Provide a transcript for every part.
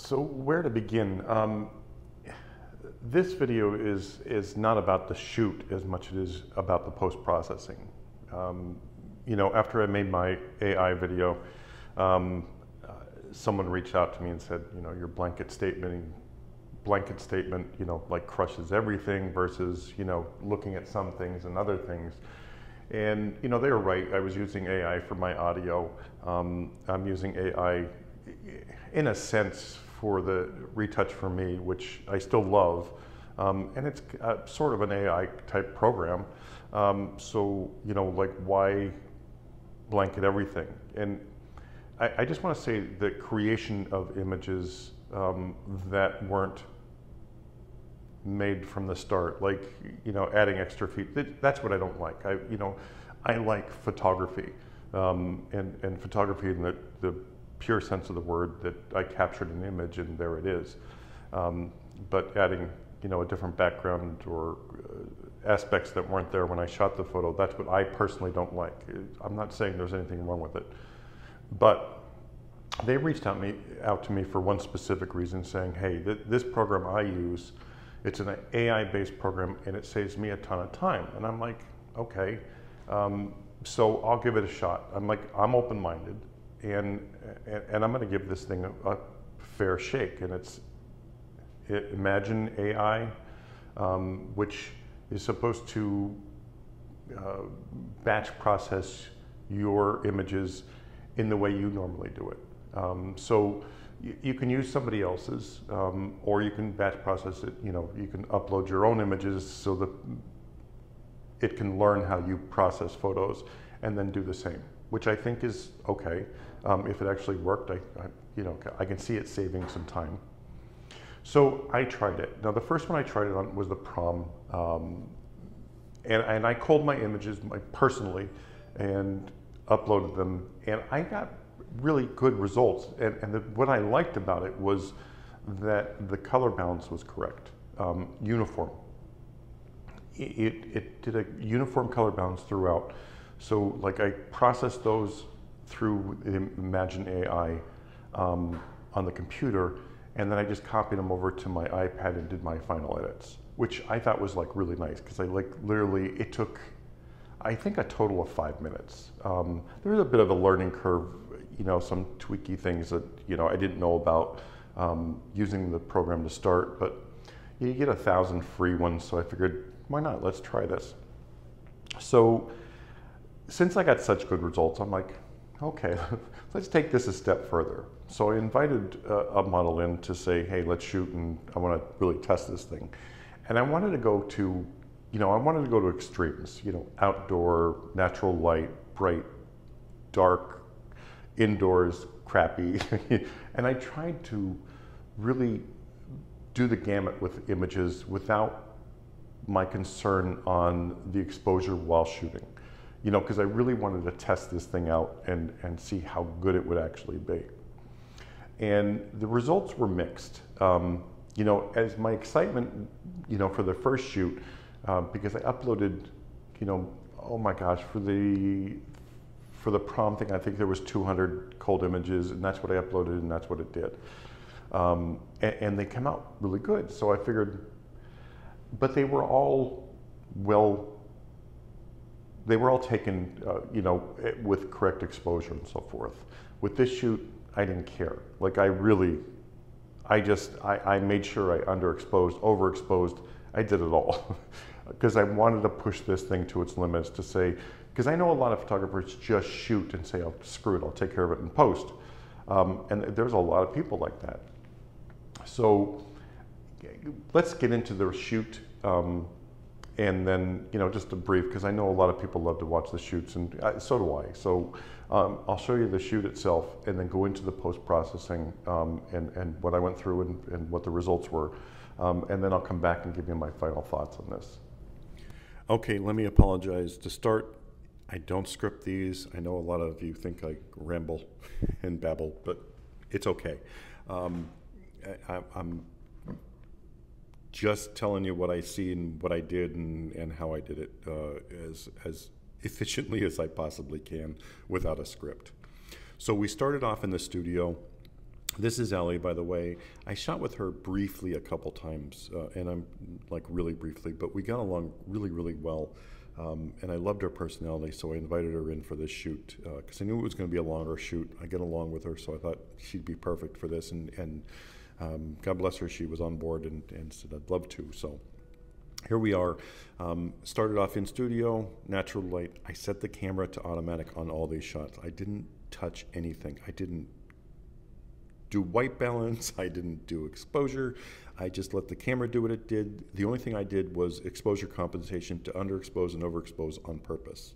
So where to begin? This video is not about the shoot as much as it is about the post-processing. After I made my AI video, someone reached out to me and said, your blanket statement, like crushes everything versus, looking at some things and other things. And, they were right. I was using AI for my audio. I'm using AI in a sense for the retouch for me, which I still love. And it's sort of an AI type program. Why blanket everything? And I just want to say the creation of images that weren't made from the start, adding extra feet, that's what I don't like. I like photography, and photography in the pure sense of the word, that I captured an image and there it is. But adding, a different background or aspects that weren't there when I shot the photo, that's what I personally don't like. I'm not saying there's anything wrong with it, but they reached out to me for one specific reason, saying, hey, this program I use, it's an AI-based program and it saves me a ton of time. And I'm like, okay, so I'll give it a shot. I'm open-minded, and I'm going to give this thing a fair shake. And it's Imagen AI, which is supposed to batch process your images in the way you normally do it. So you can use somebody else's, or you can batch process it. You can upload your own images so that it can learn how you process photos and then do the same, which I think is okay. If it actually worked, I can see it saving some time. So I tried it. Now, the first one I tried it on was the prom, and I culled my images personally and uploaded them, and I got really good results. And what I liked about it was that the color balance was correct, uniform. It did a uniform color balance throughout. So I processed those through Imagen AI on the computer, and then I just copied them over to my iPad and did my final edits, which I thought was really nice, because literally it took, I think, a total of 5 minutes. There was a bit of a learning curve, some tweaky things that I didn't know about using the program to start, but you get 1,000 free ones, so I figured, why not? Let's try this. So since I got such good results, I'm like, okay, let's take this a step further. So I invited a model in to say, hey, let's shoot, and I want to really test this thing. And I wanted to go to, extremes, outdoor, natural light, bright, dark, indoors, crappy. And I tried to really do the gamut with images without my concern on the exposure while shooting. Because I really wanted to test this thing out and see how good it would actually be. And the results were mixed. As my excitement, for the first shoot, because I uploaded, oh my gosh, for the prom thing, I think there was 200 cold images, and that's what I uploaded, and that's what it did. And they came out really good. So I figured, but they were all taken, with correct exposure and so forth. With this shoot, I didn't care. I made sure I underexposed, overexposed. I did it all because I wanted to push this thing to its limits, to say, because I know a lot of photographers just shoot and say, oh, screw it, I'll take care of it in post. And there's a lot of people like that. So let's get into the shoot. And then, just a brief, because I know a lot of people love to watch the shoots, and so do I. So I'll show you the shoot itself, and then go into the post-processing and what I went through and what the results were. And then I'll come back and give you my final thoughts on this. Okay, let me apologize. To start, I don't script these. I know a lot of you think I ramble and babble, but it's okay. I'm just telling you what I see and what I did and how I did it as efficiently as I possibly can without a script. So we started off in the studio. This is Ellie, by the way. I shot with her briefly a couple times, and I'm like really briefly, but we got along really, really well. And I loved her personality, so I invited her in for this shoot because I knew it was going to be a longer shoot. I get along with her, so I thought she'd be perfect for this. And God bless her, she was on board and said I'd love to. So here we are. Started off in studio, natural light. I set the camera to automatic on all these shots. I didn't touch anything. I didn't do white balance. I didn't do exposure. I just let the camera do what it did. The only thing I did was exposure compensation to underexpose and overexpose on purpose.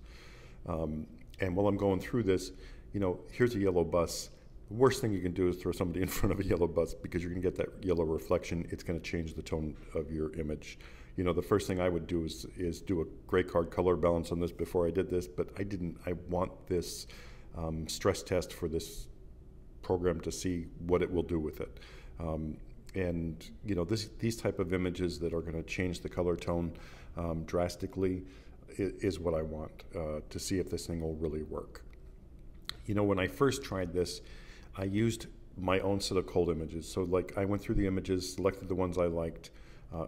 And while I'm going through this, you know, here's a yellow bus. The worst thing you can do is throw somebody in front of a yellow bus because you're going to get that yellow reflection. It's going to change the tone of your image. You know, the first thing I would do is do a gray card color balance on this before I did this, but I didn't. I want this stress test for this program to see what it will do with it. And you know, these type of images that are going to change the color tone drastically is what I want to see if this thing will really work. You know, when I first tried this, I used my own set of cold images. So like I went through the images, selected the ones I liked.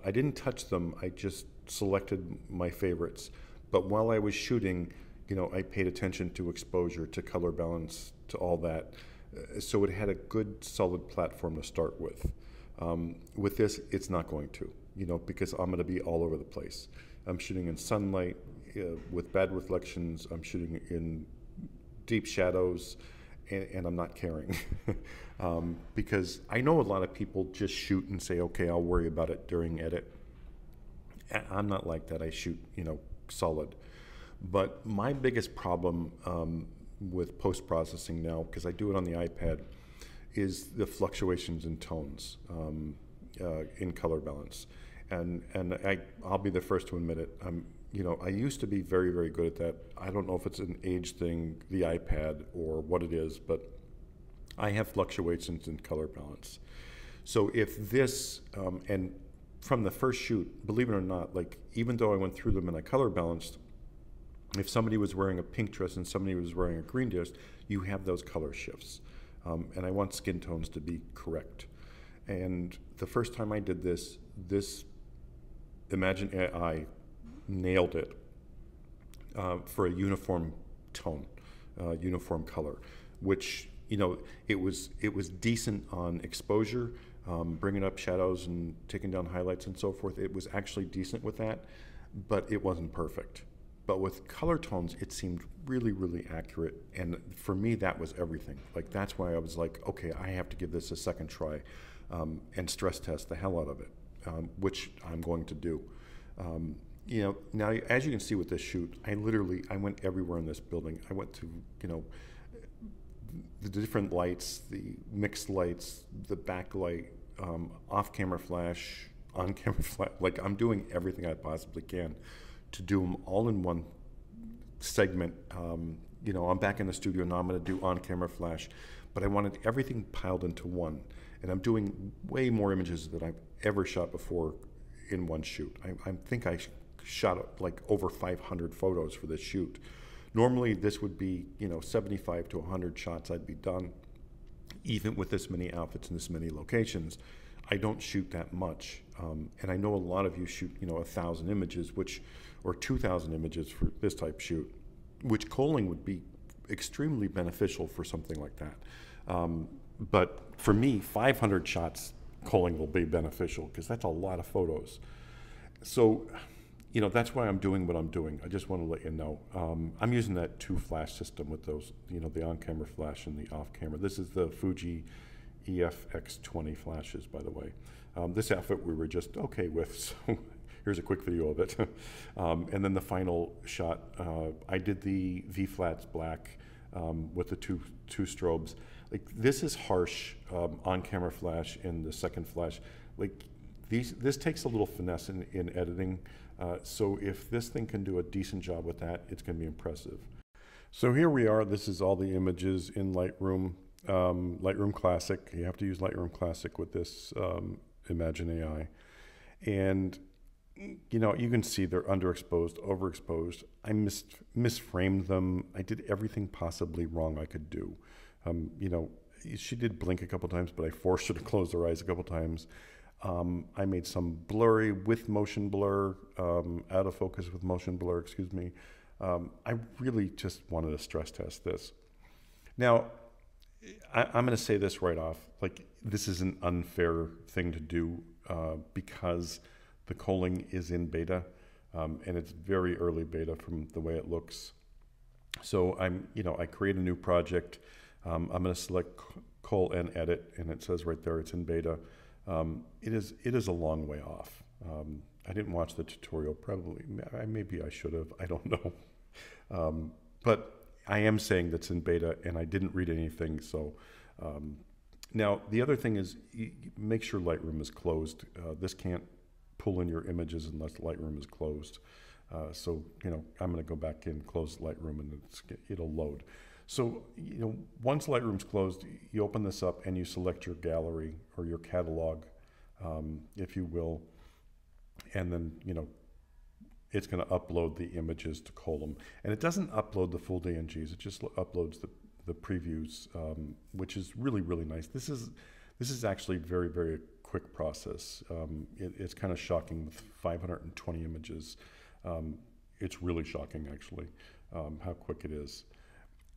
I didn't touch them, I just selected my favorites. But while I was shooting, you know, I paid attention to exposure, to color balance, to all that. So it had a good solid platform to start with. With this, it's not going to, you know, because I'm going to be all over the place. I'm shooting in sunlight with bad reflections. I'm shooting in deep shadows, and I'm not caring. Because I know a lot of people just shoot and say, okay, I'll worry about it during edit. I'm not like that. I shoot, you know, solid. But my biggest problem with post-processing now, because I do it on the iPad, is the fluctuations in tones in color balance. And I'll be the first to admit it. You know, I used to be very, very good at that. I don't know if it's an age thing, the iPad, or what it is, but I have fluctuations in color balance. So if this, and from the first shoot, believe it or not, like even though I went through them and I color balanced, if somebody was wearing a pink dress and somebody was wearing a green dress, you have those color shifts. And I want skin tones to be correct. And the first time I did this, Imagen AI nailed it for a uniform tone, uniform color, which, you know, it was decent on exposure, bringing up shadows and taking down highlights and so forth. It was actually decent with that, but it wasn't perfect. But with color tones, it seemed really, really accurate. And for me, that was everything. Like, that's why I was like, okay, I have to give this a second try and stress test the hell out of it, which I'm going to do. You know, now, as you can see with this shoot, I went everywhere in this building. I went to, you know, the different lights, the mixed lights, the backlight, off-camera flash, on-camera flash. Like, I'm doing everything I possibly can to do them all in one segment. You know, I'm back in the studio now. I'm going to do on-camera flash, but I wanted everything piled into one. And I'm doing way more images than I've ever shot before in one shoot. I think I shot like over 500 photos for this shoot. Normally, this would be, you know, 75 to 100 shots I'd be done, even with this many outfits and this many locations. I don't shoot that much, and I know a lot of you shoot, you know, 1,000 images, or 2,000 images for this type shoot, which culling would be extremely beneficial for something like that. But for me, 500 shots culling will be beneficial because that's a lot of photos. So, you know, that's why I'm doing what I'm doing. I just want to let you know. I'm using that 2 flash system with those, you know, the on-camera flash and the off-camera. This is the Fuji EFX20 flashes, by the way. This outfit we were just okay with, so here's a quick video of it. And then the final shot, I did the V-flats black with the two strobes. Like, this is harsh on-camera flash and the second flash. Like, this takes a little finesse in editing. So if this thing can do a decent job with that, it's going to be impressive. So here we are. This is all the images in Lightroom. Lightroom Classic. You have to use Lightroom Classic with this Imagen AI. And, you know, you can see they're underexposed, overexposed. I misframed them. I did everything possibly wrong I could do. You know, she did blink a couple times, but I forced her to close her eyes a couple times. I made some blurry with motion blur, out of focus with motion blur, excuse me. I really just wanted to stress test this. Now, I'm going to say this right off. Like, this is an unfair thing to do because the culling is in beta, and it's very early beta from the way it looks. So I create a new project. I'm going to select cull and edit, and it says right there it's in beta. It is a long way off. I didn't watch the tutorial. Probably, maybe I should have. I don't know. But I am saying that's in beta, and I didn't read anything. So now the other thing is, make sure Lightroom is closed. This can't pull in your images unless Lightroom is closed. So I'm going to go back in, close Lightroom, and it'll load. So once Lightroom's closed, you open this up and you select your gallery or your catalog, if you will, and then it's going to upload the images to cull them. And it doesn't upload the full DNGs, it just uploads the previews, which is really, really nice. This is actually very, very quick process. It's kind of shocking with 520 images. It's really shocking, actually, how quick it is.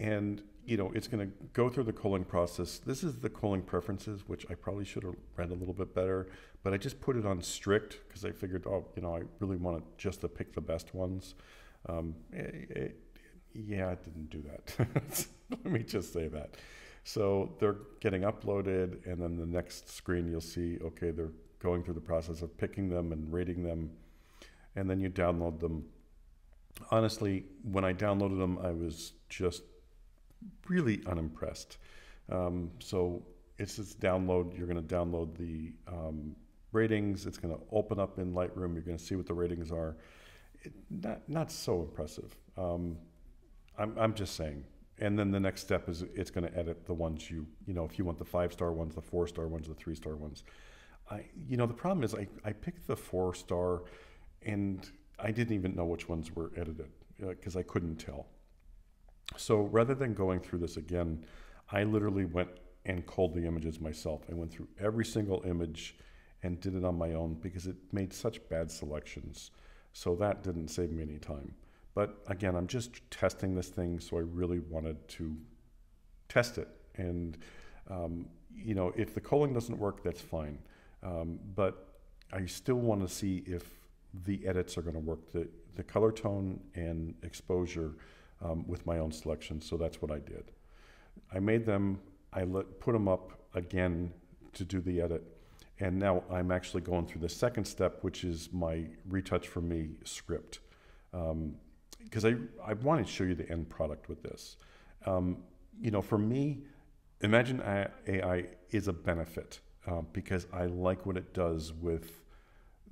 And it's going to go through the culling process. This is the culling preferences, which I probably should have read a little bit better, but I just put it on strict because I figured, I really want just to pick the best ones. I didn't do that. Let me just say that. So they're getting uploaded, and then the next screen you'll see, okay, they're going through the process of picking them and rating them, and then you download them. Honestly, when I downloaded them, I was just really unimpressed. So it's this download. You're going to download the ratings. It's going to open up in Lightroom. You're going to see what the ratings are. Not so impressive. I'm just saying. And then the next step is it's going to edit the ones if you want the 5-star ones, the 4-star ones, the 3-star ones. The problem is I picked the 4-star, and I didn't even know which ones were edited because I couldn't tell. So rather than going through this again, I literally went and culled the images myself. I went through every single image and did it on my own because it made such bad selections. So that didn't save me any time. But again, I'm just testing this thing, so I really wanted to test it. And if the culling doesn't work, that's fine. But I still want to see if the edits are going to work, the color tone and exposure with my own selection. So that's what I did. I made them, put them up again to do the edit. And now I'm actually going through the second step, which is my Retouch for Me script. Because I wanted to show you the end product with this. For me, Imagen AI is a benefit because I like what it does with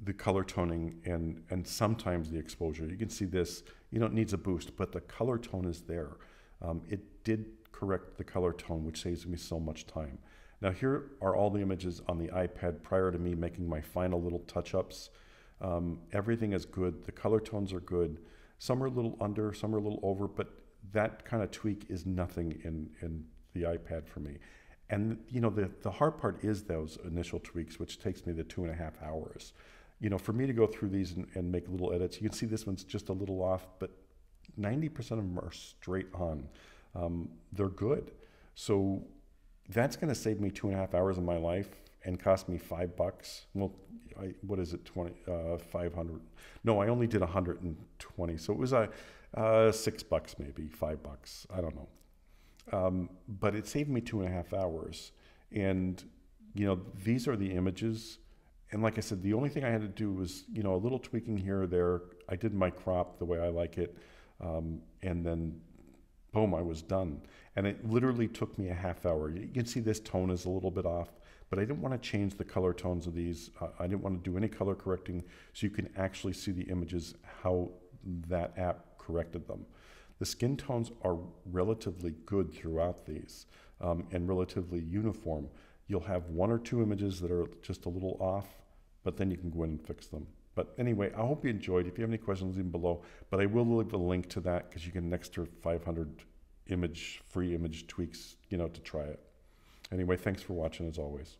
the color toning and sometimes the exposure. You can see this, it needs a boost, but the color tone is there. It did correct the color tone, which saves me so much time. Now here are all the images on the iPad prior to me making my final little touch-ups. Everything is good. The color tones are good. Some are a little under, some are a little over, but that kind of tweak is nothing in the iPad for me. And the hard part is those initial tweaks, which takes me the 2.5 hours. For me to go through these and make little edits, you can see this one's just a little off, but 90% of them are straight on. They're good. So that's going to save me 2.5 hours of my life and cost me $5. Well, what is it, 500? No, I only did 120. So it was $6 maybe, $5. I don't know. But it saved me 2.5 hours. And, these are the images. And like I said, the only thing I had to do was, a little tweaking here or there. I did my crop the way I like it. And then, boom, I was done. And it literally took me a half hour. You can see this tone is a little bit off, but I didn't want to change the color tones of these. I didn't want to do any color correcting, so you can actually see the images, how that app corrected them. The skin tones are relatively good throughout these and relatively uniform. You'll have 1 or 2 images that are just a little off, but then you can go in and fix them. But anyway, I hope you enjoyed. If you have any questions, leave them below. But I will leave a link to that because you get an extra 500 free image tweaks, to try it. Anyway, thanks for watching as always.